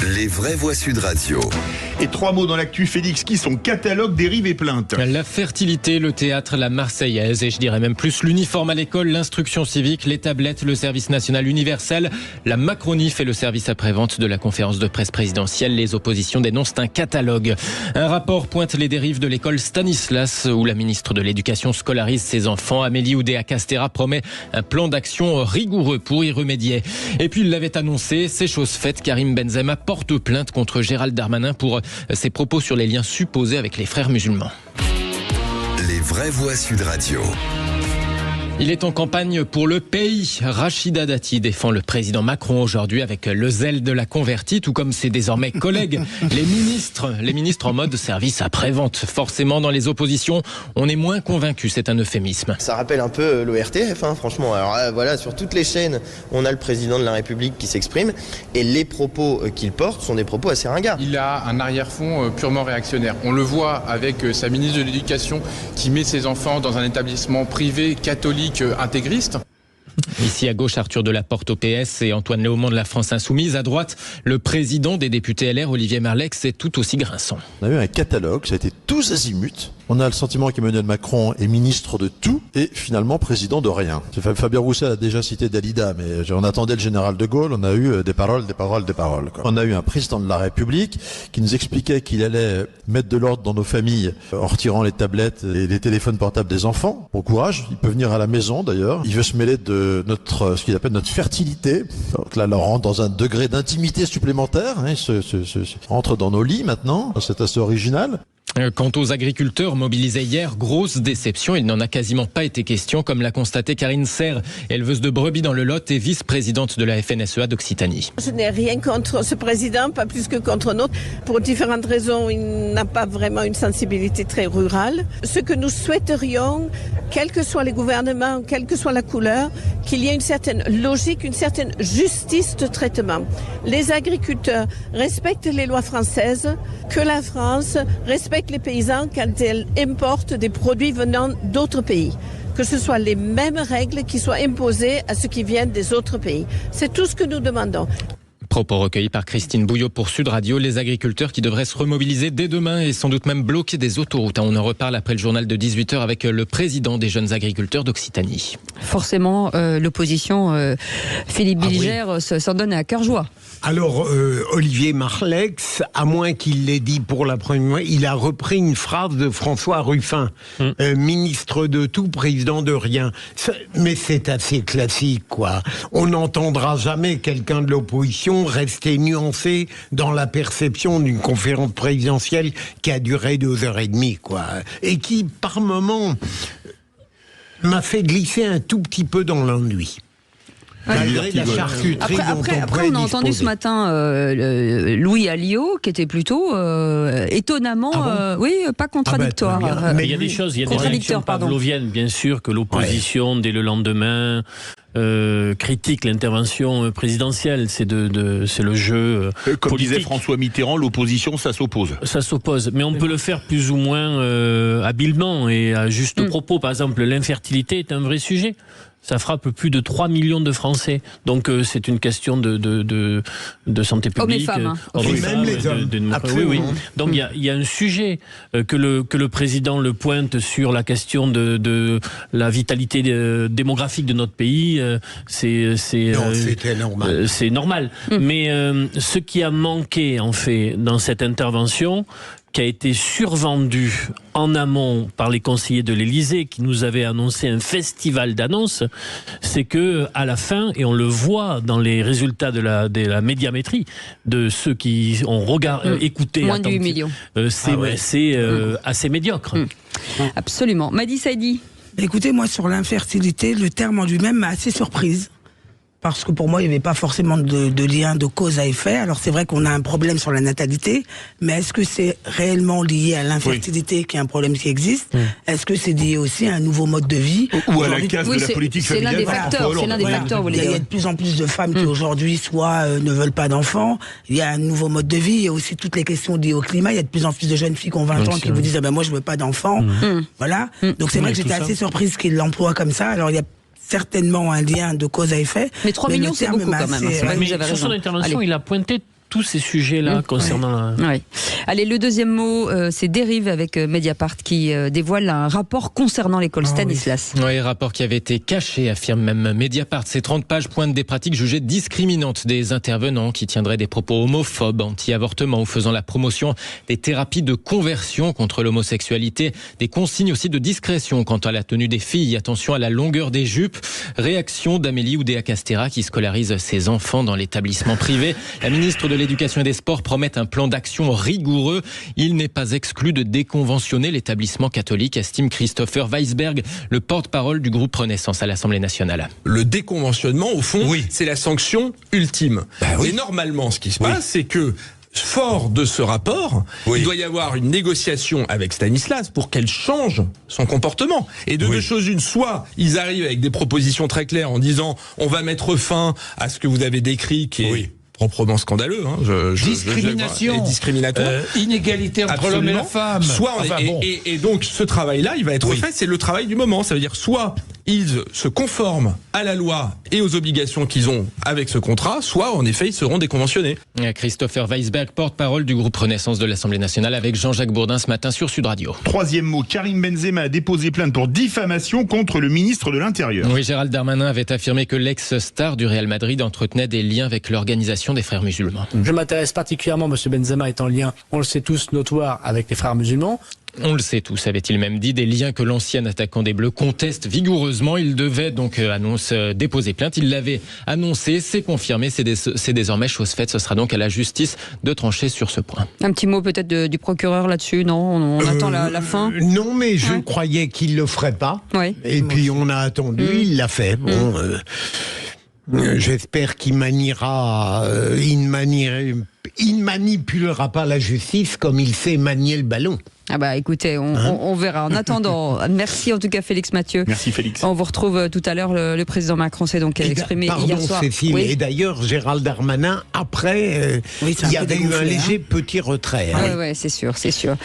Les vraies voix Sud Radio. Et 3 mots dans l'actu, Félix, qui sont catalogue, dérive et plainte. La fertilité, le théâtre, la Marseillaise et je dirais même plus l'uniforme à l'école, l'instruction civique, les tablettes, le service national universel, la Macronie fait le service après-vente de la conférence de presse présidentielle. Les oppositions dénoncent un catalogue. Un rapport pointe les dérives de l'école Stanislas où la ministre de l'Éducation scolarise ses enfants. Amélie Oudéa-Castéra promet un plan d'action rigoureux pour y remédier. Et puis il l'avait annoncé, c'est chose faite. Karim Benzema porte plainte contre Gérald Darmanin pour ses propos sur les liens supposés avec les frères musulmans. Les vraies voix Sud Radio. Il est en campagne pour le pays. Rachida Dati défend le président Macron aujourd'hui avec le zèle de la convertie, tout comme ses désormais collègues, les ministres en mode service après-vente. Forcément, dans les oppositions, on est moins convaincu, c'est un euphémisme. Ça rappelle un peu l'ORTF, franchement. Alors voilà, sur toutes les chaînes, on a le président de la République qui s'exprime et les propos qu'il porte sont des propos assez ringards. Il a un arrière-fond purement réactionnaire. On le voit avec sa ministre de l'Éducation qui met ses enfants dans un établissement privé catholique intégriste. Ici à gauche, Arthur Delaporte au PS et Antoine Léaumont de la France Insoumise. À droite, le président des députés LR, Olivier Marleix, c'est tout aussi grinçant. On a eu un catalogue, ça a été tous azimuts. On a le sentiment qu'Emmanuel Macron est ministre de tout et finalement président de rien. Fabien Roussel a déjà cité Dalida, mais on attendait le général de Gaulle, on a eu des paroles. On a eu un président de la République qui nous expliquait qu'il allait mettre de l'ordre dans nos familles en retirant les tablettes et les téléphones portables des enfants. Bon courage, il peut venir à la maison d'ailleurs. Il veut se mêler de ce qu'il appelle notre fertilité. Donc là, on rentre dans un degré d'intimité supplémentaire. Il rentre dans nos lits maintenant. C'est assez original. Quant aux agriculteurs mobilisés hier, grosse déception, il n'en a quasiment pas été question, comme l'a constaté Karine Serre, éleveuse de brebis dans le Lot et vice-présidente de la FNSEA d'Occitanie. Je n'ai rien contre ce président, pas plus que contre un autre. Pour différentes raisons, il n'a pas vraiment une sensibilité très rurale. Ce que nous souhaiterions, quels que soient les gouvernements, quelle que soit la couleur, qu'il y ait une certaine logique, une certaine justice de traitement. Les agriculteurs respectent les lois françaises, que la France respecte les paysans quand elle importe des produits venant d'autres pays. Que ce soit les mêmes règles qui soient imposées à ceux qui viennent des autres pays. C'est tout ce que nous demandons. Propos recueillis par Christine Bouillot pour Sud Radio. Les agriculteurs qui devraient se remobiliser dès demain et sans doute même bloquer des autoroutes. On en reparle après le journal de 18h avec le président des jeunes agriculteurs d'Occitanie. Forcément, l'opposition, Philippe Bilger, s'en donne à cœur joie. Alors, Olivier Marleix, à moins qu'il l'ait dit pour la première fois, il a repris une phrase de François Ruffin, ministre de tout, président de rien. Mais c'est assez classique, quoi. On n'entendra jamais quelqu'un de l'opposition rester nuancé dans la perception d'une conférence présidentielle qui a duré 2h30, quoi. Et qui, par moments, m'a fait glisser un tout petit peu dans l'ennui. Malgré la charcuterie après, on a entendu ce matin Louis Alliot, qui était plutôt étonnamment, pas contradictoire. Mais il y a des choses, il y a des réactions pavloviennes, bien sûr, que l'opposition, dès le lendemain, critique l'intervention présidentielle. C'est le jeu Comme politique. disait François Mitterrand, l'opposition, ça s'oppose. Ça s'oppose, mais on peut le faire plus ou moins habilement et à juste propos. Par exemple, l'infertilité est un vrai sujet. Ça frappe plus de 3 millions de Français. Donc c'est une question de santé publique. Hommes et femmes. Même les hommes. Oui. Donc il y a un sujet que le président le pointe sur la question de la vitalité démographique de notre pays. C'était normal. C'est normal. Mais ce qui a manqué en fait dans cette intervention, qui a été survendu en amont par les conseillers de l'Élysée, qui nous avaient annoncé un festival d'annonces, c'est que à la fin, et on le voit dans les résultats de la médiamétrie, de ceux qui ont écouté, moins de 8 millions. C'est assez médiocre. Absolument. Madi Saidi. Écoutez, moi sur l'infertilité, le terme en lui-même m'a assez surprise. Parce que pour moi, il n'y avait pas forcément de lien de cause à effet. Alors c'est vrai qu'on a un problème sur la natalité, mais est-ce que c'est réellement lié à l'infertilité qui est un problème qui existe? Est-ce que c'est lié aussi à un nouveau mode de vie? Ou à la casse de la politique familiale? C'est l'un des facteurs. Il y a de plus en plus de femmes qui aujourd'hui soit ne veulent pas d'enfants. Il y a un nouveau mode de vie. Il y a aussi toutes les questions liées au climat. Il y a de plus en plus de jeunes filles qui ont 20 ans qui vous disent moi je veux pas d'enfants. Voilà. Donc c'est vrai que j'étais assez surprise qu'ils l'emploient comme ça. Alors il y a certainement un lien de cause à effet. Mais 3 millions, c'est beaucoup quand même. Mais sur son intervention, il a pointé tous ces sujets-là concernant... Oui. Allez, le deuxième mot, c'est Dérive avec Mediapart qui dévoile un rapport concernant l'école Stanislas. Oui, rapport qui avait été caché, affirme même Mediapart. Ces 30 pages pointent des pratiques jugées discriminantes des intervenants qui tiendraient des propos homophobes, anti-avortement ou faisant la promotion des thérapies de conversion contre l'homosexualité. Des consignes aussi de discrétion quant à la tenue des filles. Attention à la longueur des jupes. Réaction d'Amélie Oudéa-Castéra qui scolarise ses enfants dans l'établissement privé. La ministre de l'Éducation et des Sports promet un plan d'action rigoureux. Il n'est pas exclu de déconventionner l'établissement catholique, estime Christopher Weisberg, le porte-parole du groupe Renaissance à l'Assemblée nationale. Le déconventionnement, au fond, c'est la sanction ultime. Et normalement, ce qui se passe, c'est que fort de ce rapport, il doit y avoir une négociation avec Stanislas pour qu'elle change son comportement. Et de deux choses une, soit ils arrivent avec des propositions très claires en disant on va mettre fin à ce que vous avez décrit qui est proprement scandaleux, discrimination, discriminatoire, inégalité entre l'homme et la femme. Soit et donc ce travail-là, il va être fait. C'est le travail du moment. Ça veut dire soit ils se conforment à la loi et aux obligations qu'ils ont avec ce contrat, soit en effet ils seront déconventionnés. Christopher Weisberg, porte-parole du groupe Renaissance de l'Assemblée nationale, avec Jean-Jacques Bourdin ce matin sur Sud Radio. Troisième mot, Karim Benzema a déposé plainte pour diffamation contre le ministre de l'Intérieur. Oui, Gérald Darmanin avait affirmé que l'ex-star du Real Madrid entretenait des liens avec l'organisation des frères musulmans. Je m'intéresse particulièrement, M. Benzema est en lien, on le sait tous, notoire avec les frères musulmans. On le sait tous, avait-il même dit, des liens que l'ancien attaquant des Bleus conteste vigoureusement. Il devait donc déposer plainte. Il l'avait annoncé, c'est confirmé, c'est désormais chose faite. Ce sera donc à la justice de trancher sur ce point. Un petit mot peut-être du procureur là-dessus, non ? On attend la fin. Non, mais je croyais qu'il le ferait pas. Et puis on a attendu, il l'a fait. Bon, j'espère qu'il maniera, il ne manipulera pas la justice comme il sait manier le ballon. Ah bah écoutez, on verra. En attendant, merci en tout cas Félix Mathieu. Merci Félix. On vous retrouve tout à l'heure. Le président Macron s'est donc exprimé hier soir. Cécile, et d'ailleurs Gérald Darmanin, après, il y avait eu un léger petit retrait. Oui, c'est sûr. Et sur